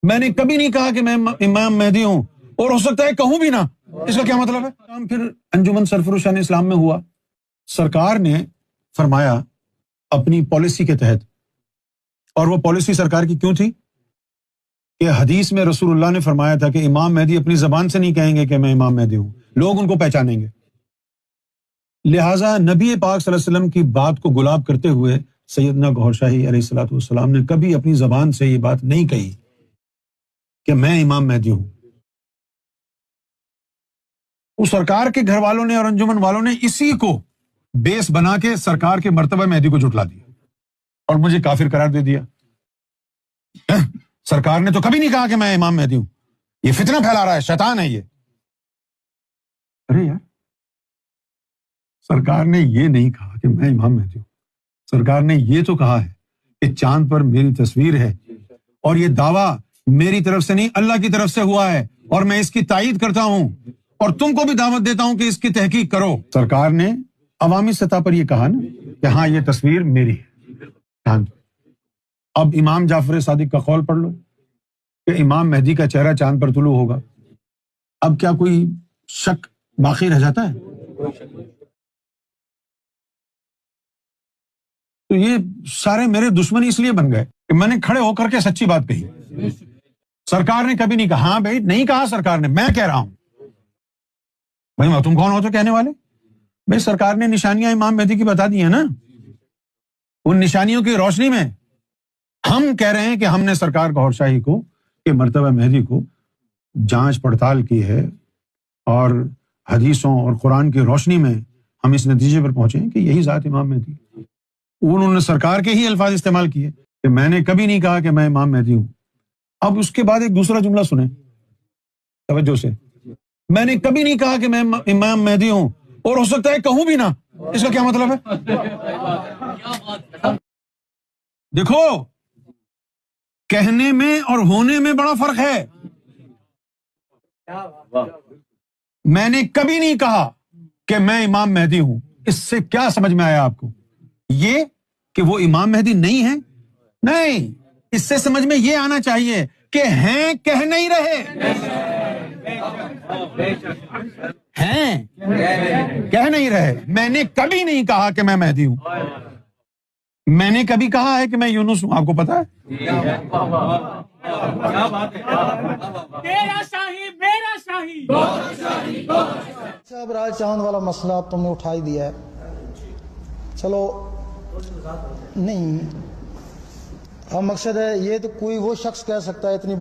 میں نے کبھی نہیں کہا کہ میں امام مہدی ہوں، اور ہو سکتا ہے کہوں بھی نہ۔ اس کا کیا مطلب ہے؟ پھر انجمن سرفروشان اسلام میں ہوا، سرکار نے فرمایا اپنی پالیسی کے تحت، اور وہ پالیسی سرکار کی کیوں تھی کہ حدیث میں رسول اللہ نے فرمایا تھا کہ امام مہدی اپنی زبان سے نہیں کہیں گے کہ میں امام مہدی ہوں، لوگ ان کو پہچانیں گے۔ لہٰذا نبی پاک صلی اللہ علیہ وسلم کی بات کو گلاب کرتے ہوئے سیدنا گوھر شاہی علیہ الصلوۃ والسلام نے کبھی اپنی زبان سے یہ بات نہیں کہی کہ میں امام مہدی ہوں۔ اس سرکار کے گھر والوں نے اور انجمن والوں نے اسی کو بیس بنا کے سرکار کے مرتبہ مہدی کو جھٹلا دیا اور مجھے کافر قرار دے دیا۔ سرکار نے تو کبھی نہیں کہا کہ میں امام مہدی ہوں، یہ فتنہ پھیلا رہا ہے، شیطان ہے یہ۔ ارے یار، سرکار نے یہ نہیں کہا کہ میں امام مہدی ہوں، سرکار نے یہ تو کہا ہے کہ چاند پر میری تصویر ہے، اور یہ دعویٰ میری طرف سے نہیں اللہ کی طرف سے ہوا ہے، اور میں اس کی تائید کرتا ہوں اور تم کو بھی دعوت دیتا ہوں کہ اس کی تحقیق کرو۔ سرکار نے عوامی سطح پر یہ کہا نا کہ ہاں یہ تصویر میری ہے چاند۔ اب امام جعفر صادق کا قول پڑھ لو کہ امام مہدی کا چہرہ چاند پر طلوع ہوگا، اب کیا کوئی شک باقی رہ جاتا ہے؟ تو یہ سارے میرے دشمن اس لیے بن گئے کہ میں نے کھڑے ہو کر کے سچی بات کہی۔ سرکار نے کبھی نہیں کہا، ہاں بھائی نہیں کہا سرکار نے، میں کہہ رہا ہوں۔ بھائی تم کون ہو تو کہنے والے؟ بھائی سرکار نے نشانیاں امام مہدی کی بتا دی ہیں نا، ان نشانیوں کی روشنی میں ہم کہہ رہے ہیں کہ ہم نے سرکار گوھر شاہی کو کہ مرتبہ مہدی کو جانچ پڑتال کی ہے، اور حدیثوں اور قرآن کی روشنی میں ہم اس نتیجے پر پہنچے ہیں کہ یہی ذات امام مہدی ہے۔ انہوں نے سرکار کے ہی الفاظ استعمال کیے کہ میں نے کبھی نہیں کہا کہ میں امام مہدی ہوں۔ اب اس کے بعد ایک دوسرا جملہ سنیں توجہ سے، میں نے کبھی نہیں کہا کہ میں امام مہدی ہوں، اور ہو سکتا ہے کہوں بھی نہ۔ اس کا کیا مطلب ہے؟ دیکھو، کہنے میں اور ہونے میں بڑا فرق ہے۔ میں نے کبھی نہیں کہا کہ میں امام مہدی ہوں، اس سے کیا سمجھ میں آیا آپ کو؟ یہ کہ وہ امام مہدی نہیں ہے؟ نہیں، اس سے سمجھ میں یہ آنا چاہیے کہ ہیں کہہ نہیں رہے، ہیں کہہ نہیں رہے۔ میں نے کبھی نہیں کہا کہ میں مہدی ہوں، میں نے کبھی کہا ہے کہ میں یونس ہوں، آپ کو پتا ہے؟ تیرا شاہی میرا شاہی۔ صاحب راج چاند والا مسئلہ اب تم نے اٹھائی دیا ہے، چلو نہیں، اب مقصد ہے یہ تو کوئی وہ شخص کہہ سکتا ہے اتنی